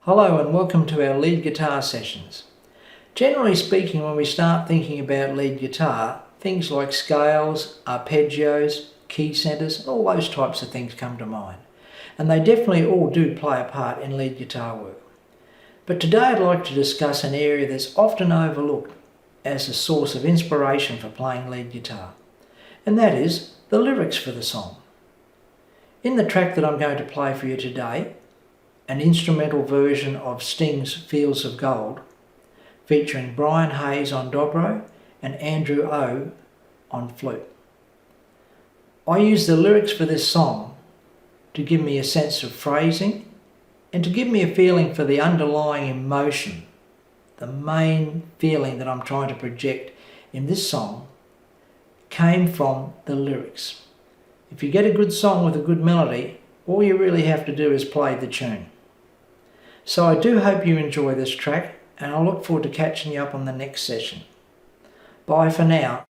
Hello and welcome to our lead guitar sessions. Generally speaking, when we start thinking about lead guitar, things like scales, arpeggios, key centers, and all those types of things come to mind. And they definitely all do play a part in lead guitar work. But today I'd like to discuss an area that's often overlooked as a source of inspiration for playing lead guitar. And that is the lyrics for the song. In the track that I'm going to play for you today, an instrumental version of Sting's Fields of Gold, featuring Brian Hayes on dobro and Andrew O on flute. I use the lyrics for this song to give me a sense of phrasing and to give me a feeling for the underlying emotion. The main feeling that I'm trying to project in this song came from the lyrics. If you get a good song with a good melody, all you really have to do is play the tune. So I do hope you enjoy this track, and I look forward to catching you up on the next session. Bye for now.